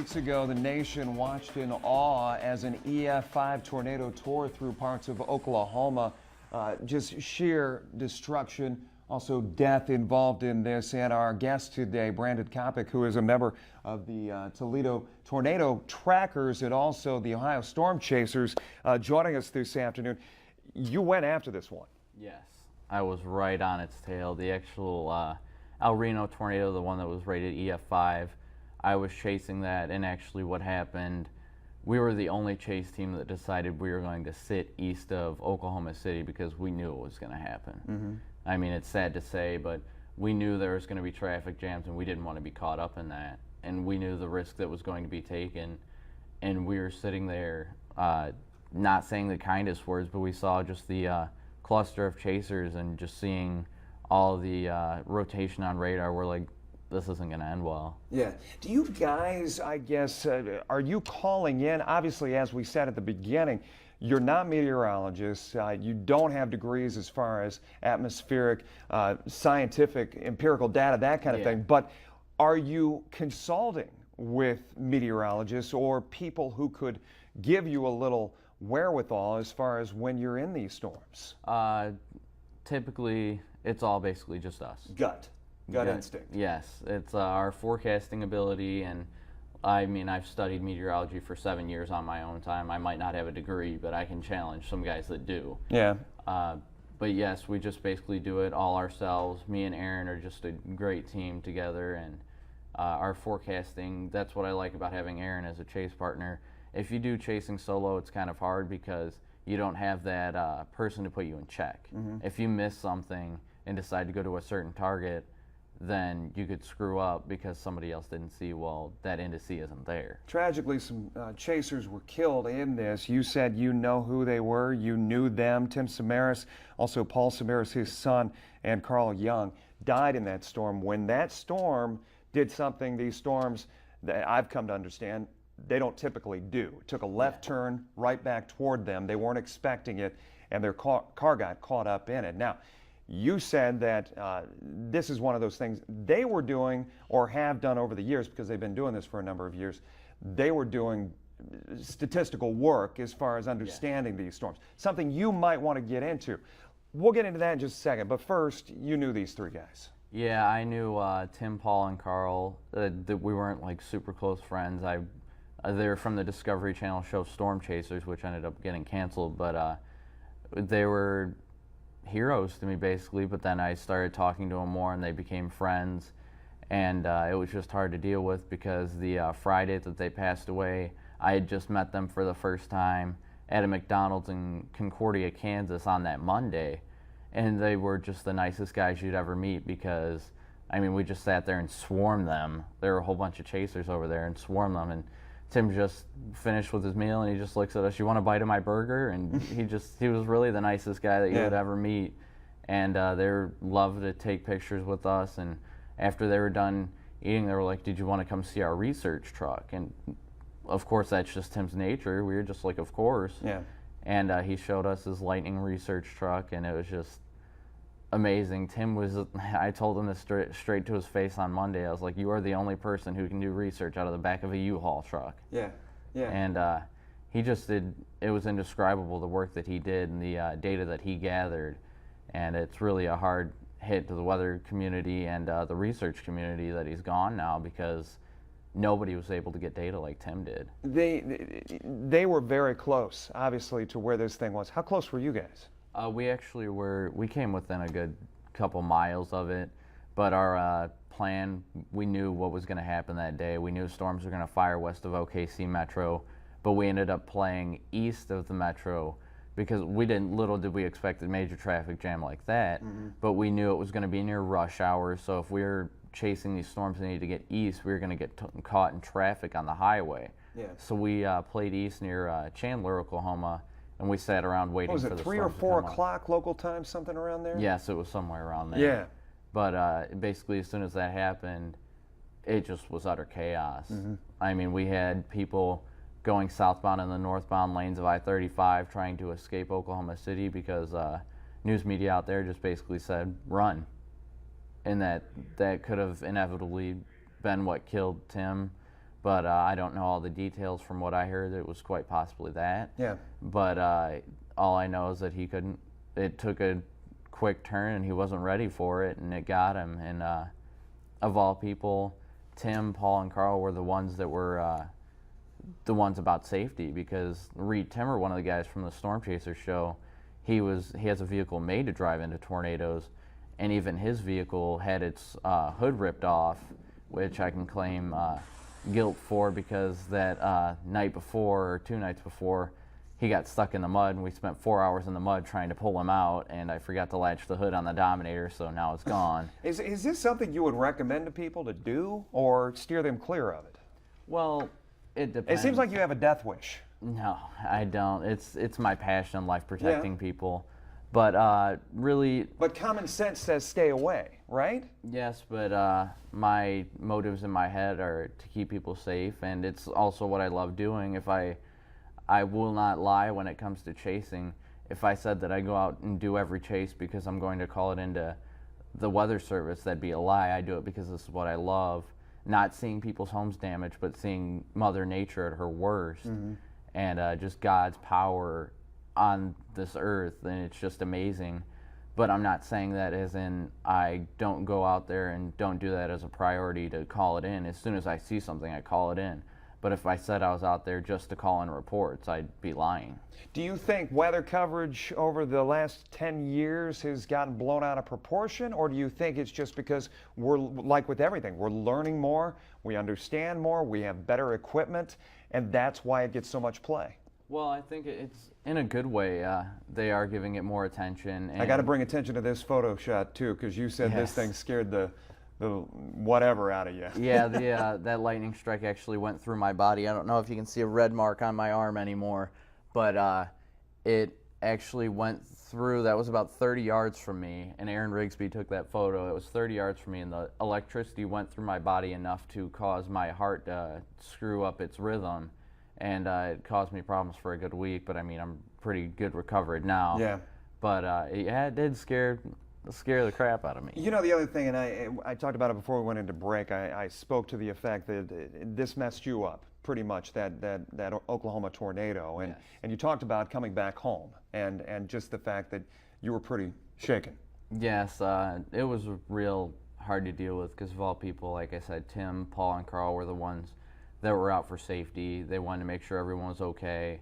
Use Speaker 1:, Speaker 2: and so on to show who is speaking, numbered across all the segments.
Speaker 1: weeks ago, the nation watched in awe as an EF5 tornado tore through parts of Oklahoma. Just sheer destruction, also death involved in this. And our guest today, Brandon Kopic, who is a member of the Toledo Tornado Trackers and also the Ohio Storm Chasers, joining us this afternoon. You went after this one.
Speaker 2: Yes, I was right on its tail. The actual El Reno tornado, the one that was rated EF5, I was chasing that, and actually what happened, we were the only chase team that decided we were going to sit east of Oklahoma City because we knew it was going to happen. I mean, it's sad to say, but we knew there was going to be traffic jams, and we didn't want to be caught up in that. And we knew the risk that was going to be taken, and we were sitting there, not saying the kindest words, but we saw just the cluster of chasers, and just seeing all the rotation on radar. We're like, this isn't going to end well.
Speaker 1: Yeah. Do you guys, I guess, are you calling in? Obviously, as we said at the beginning, you're not meteorologists. You don't have degrees as far as atmospheric, scientific, empirical data, that kind of thing. But are you consulting with meteorologists or people who could give you a little wherewithal as far as when you're in these storms?
Speaker 2: Typically, it's all basically just us.
Speaker 1: Gut instinct.
Speaker 2: Yes, it's our forecasting ability, and I mean, I've studied meteorology for 7 years on my own time. I might not have a degree, but I can challenge some guys that do.
Speaker 1: Yeah.
Speaker 2: But yes, we just basically do it all ourselves. Me and Aaron are just a great team together, and our forecasting, that's what I like about having Aaron as a chase partner. If you do chasing solo, it's kind of hard because you don't have that person to put you in check. If you miss something and decide to go to a certain target, then you could screw up because somebody else didn't see, well, that indice isn't there.
Speaker 1: Tragically, some chasers were killed in this. You said you know who they were. You knew them. Tim Samaras, also Paul Samaras, his son, and Carl Jung died in that storm. When that storm did something, these storms that I've come to understand, they don't typically do. It took a left turn right back toward them. They weren't expecting it, and their car got caught up in it. Now, you said that this is one of those things they were doing or have done over the years, because they've been doing this for a number of years. They were doing statistical work as far as understanding these storms, something you might want to get into. We'll get into that in just a second, but first, you knew these three guys.
Speaker 2: Yeah, I knew Tim, Paul, and Carl. That we weren't like super close friends. They were from the Discovery Channel show Storm Chasers, which ended up getting canceled, but they were heroes to me basically. But then I started talking to them more, and they became friends, and it was just hard to deal with because the Friday that they passed away, I had just met them for the first time at a McDonald's in Concordia, Kansas on that Monday, and they were just the nicest guys you'd ever meet because, I mean, we just sat there and swarmed them. There were a whole bunch of chasers over there and swarmed them, and Tim just finished with his meal, and he just looks at us, "You want a bite of my burger?" And he was really the nicest guy that you would ever meet. And they loved to take pictures with us. And after they were done eating, they were like, "Did you want to come see our research truck?" And of course, that's just Tim's nature. We were just like, of course.
Speaker 1: Yeah.
Speaker 2: And he showed us his Lightning research truck, and it was just amazing. Tim was, I told him this straight to his face on Monday. I was like, "You are the only person who can do research out of the back of a U-Haul truck."
Speaker 1: Yeah, yeah.
Speaker 2: And he just did, it was indescribable, the work that he did and the data that he gathered. And it's really a hard hit to the weather community and the research community that he's gone now, because nobody was able to get data like Tim did.
Speaker 1: They were very close, obviously, to where this thing was. How close were you guys?
Speaker 2: We came within a good couple miles of it, but our plan, we knew what was going to happen that day. We knew storms were going to fire west of OKC Metro, but we ended up playing east of the Metro because little did we expect a major traffic jam like that, but we knew it was going to be near rush hour, so if we were chasing these storms and needed to get east, we were going to get caught in traffic on the highway. Yeah. So we played east near Chandler, Oklahoma, and we sat around waiting for the storm to come.
Speaker 1: Was it 3 or 4 o'clock local time, something around there?
Speaker 2: Yes, it was somewhere around there.
Speaker 1: Yeah.
Speaker 2: But basically, as soon as that happened, it just was utter chaos. I mean, we had people going southbound in the northbound lanes of I-35 trying to escape Oklahoma City because news media out there just basically said, "Run." And that could have inevitably been what killed Tim. but I don't know all the details. From what I heard, it was quite possibly that.
Speaker 1: Yeah.
Speaker 2: But all I know is that he couldn't. It took a quick turn, and he wasn't ready for it, and it got him. And of all people, Tim, Paul, and Carl were the ones that were the ones about safety, because Reed Timmer, one of the guys from the Storm Chaser show, he has a vehicle made to drive into tornadoes, and even his vehicle had its hood ripped off, which I can claim guilt for, because that night before, or 2 nights before, he got stuck in the mud, and we spent 4 hours in the mud trying to pull him out, and I forgot to latch the hood on the Dominator, so now it's gone.
Speaker 1: Is this something you would recommend to people to do, or steer them clear of it?
Speaker 2: Well, it depends.
Speaker 1: It seems like you have a death wish.
Speaker 2: No, I don't. It's my passion in life, protecting people. But really...
Speaker 1: But common sense says stay away, right?
Speaker 2: Yes, but my motives in my head are to keep people safe, and it's also what I love doing. If I will not lie when it comes to chasing. If I said that I go out and do every chase because I'm going to call it into the weather service, that'd be a lie. I do it because this is what I love. Not seeing people's homes damaged, but seeing Mother Nature at her worst, and just God's power on this earth, and it's just amazing. But I'm not saying that as in I don't go out there and don't do that as a priority to call it in. As soon as I see something, I call it in. But if I said I was out there just to call in reports, I'd be lying.
Speaker 1: Do you think weather coverage over the last 10 years has gotten blown out of proportion, or do you think it's just because we're, like with everything, we're learning more, we understand more, we have better equipment, and that's why it gets so much play?
Speaker 2: Well, I think it's in a good way. They are giving it more attention. And
Speaker 1: I got to bring attention to this photo shot too, because you said this thing scared the whatever out of you.
Speaker 2: Yeah, that lightning strike actually went through my body. I don't know if you can see a red mark on my arm anymore, but it actually went through. That was about 30 yards from me, and Aaron Rigsby took that photo. It was 30 yards from me, and the electricity went through my body enough to cause my heart to screw up its rhythm, and it caused me problems for a good week. But I mean, I'm pretty good recovered now. Yeah. But yeah, it did scare the crap out of me. You
Speaker 1: know, the other thing, and I talked about it before we went into break, I spoke to the effect that this messed you up pretty much, that Oklahoma tornado, and,
Speaker 2: yes.
Speaker 1: And you talked about coming back home and just the fact that you were pretty shaken.
Speaker 2: Yes, it was real hard to deal with, because of all people, like I said, Tim, Paul, and Carl were the ones that were out for safety. They wanted to make sure everyone was okay.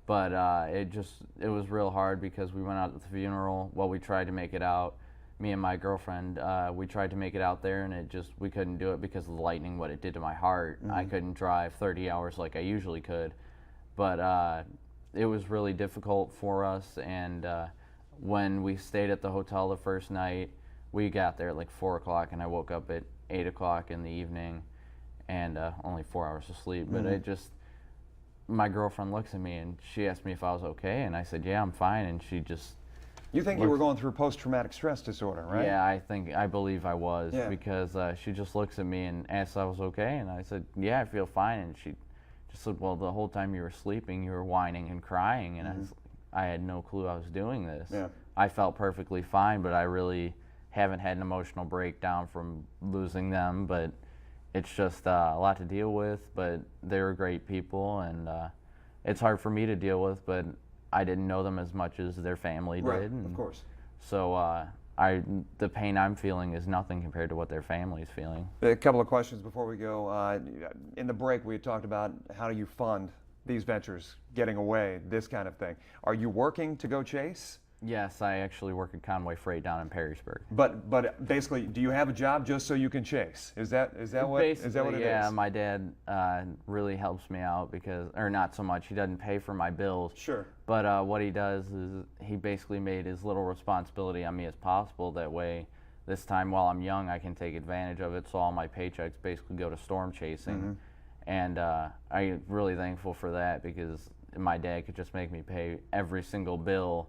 Speaker 2: But it was real hard, because we went out to the funeral. Well, we tried to make it out. Me and my girlfriend, we tried to make it out there, and we couldn't do it because of the lightning, what it did to my heart. I couldn't drive 30 hours like I usually could. But it was really difficult for us, and when we stayed at the hotel the first night, we got there at like 4 o'clock, and I woke up at 8 o'clock in the evening, and only 4 hours of sleep. But my girlfriend looks at me, and she asked me if I was okay, and I said, yeah, I'm fine, and she just...
Speaker 1: You think you were going through post-traumatic stress disorder, right?
Speaker 2: Yeah, I believe I was, because she just looks at me and asks if I was okay, and I said, yeah, I feel fine, and she just said, well, the whole time you were sleeping, you were whining and crying, and I had no clue I was doing this.
Speaker 1: Yeah.
Speaker 2: I felt perfectly fine, but I really haven't had an emotional breakdown from losing them, but it's just a lot to deal with, but they were great people, and it's hard for me to deal with, but I didn't know them as much as their family did.
Speaker 1: Right, of course.
Speaker 2: So the pain I'm feeling is nothing compared to what their family's feeling.
Speaker 1: A couple of questions before we go. In the break, we talked about how do you fund these ventures, getting away, this kind of thing. Are you working to go chase?
Speaker 2: Yes, I actually work at Conway Freight down in Perrysburg.
Speaker 1: But basically, do you have a job just so you can chase? Is that what it is?
Speaker 2: Yeah, my dad really helps me out, or not so much. He doesn't pay for my bills.
Speaker 1: Sure.
Speaker 2: But what he does is he basically made as little responsibility on me as possible. That way, this time while I'm young, I can take advantage of it. So all my paychecks basically go to storm chasing, and I'm really thankful for that, because my dad could just make me pay every single bill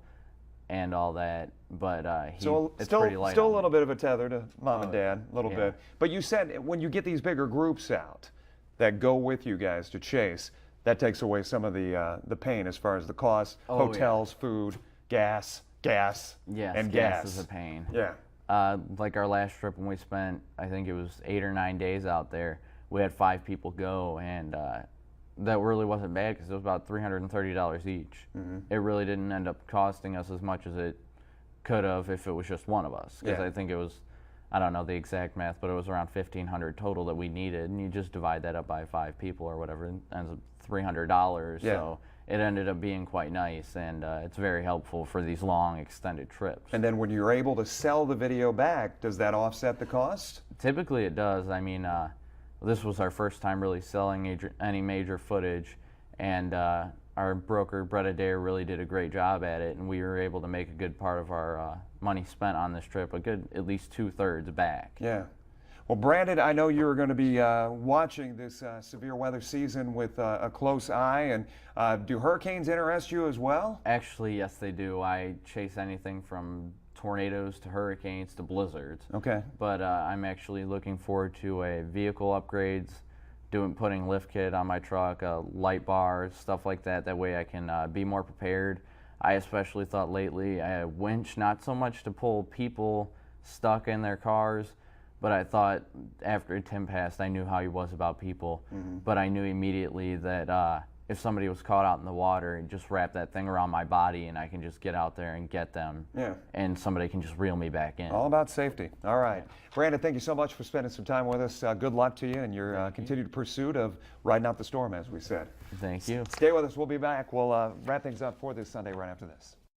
Speaker 2: and all that, but it's pretty light.
Speaker 1: Still a little bit of a tether to mom and dad, a little bit. But you said when you get these bigger groups out that go with you guys to chase, that takes away some of the pain as far as the costs, hotels, food, gas,
Speaker 2: Yes,
Speaker 1: and
Speaker 2: gas is a pain.
Speaker 1: Yeah.
Speaker 2: Like our last trip when we spent, I think it was 8 or 9 days out there, we had 5 people go, and that really wasn't bad because it was about $330 each. It really didn't end up costing us as much as it could have if it was just one of us, because
Speaker 1: Yeah.
Speaker 2: I think it was, I don't know the exact math, but it was around $1,500 total that we needed, and you just divide that up by 5 people or whatever, and it ends up $300.
Speaker 1: Yeah.
Speaker 2: So it ended up being quite nice, and it's very helpful for these long extended trips.
Speaker 1: And then when you're able to sell the video back, does that offset the cost?
Speaker 2: Typically it does. I mean, this was our first time really selling any major footage, and our broker, Brett Adair, really did a great job at it, and we were able to make a good part of our money spent on this trip, a good at least 2/3 back.
Speaker 1: Yeah. Well, Brandon, I know you're going to be watching this severe weather season with a close eye, and do hurricanes interest you as well?
Speaker 2: Actually, yes, they do. I chase anything from tornadoes to hurricanes to blizzards.
Speaker 1: Okay.
Speaker 2: But I'm actually looking forward to a vehicle upgrades, putting lift kit on my truck, light bars, stuff like that. That way I can be more prepared. I especially thought lately a winch, not so much to pull people stuck in their cars, but I thought after Tim passed, I knew how he was about people. But I knew immediately that if somebody was caught out in the water, just wrap that thing around my body and I can just get out there and get them.
Speaker 1: Yeah.
Speaker 2: And somebody can just reel me back in.
Speaker 1: All about safety. All right. Brandon, thank you so much for spending some time with us. Good luck to you in your continued pursuit of riding out the storm, as we said.
Speaker 2: Thank you.
Speaker 1: Stay with us. We'll be back. We'll wrap things up for this Sunday right after this.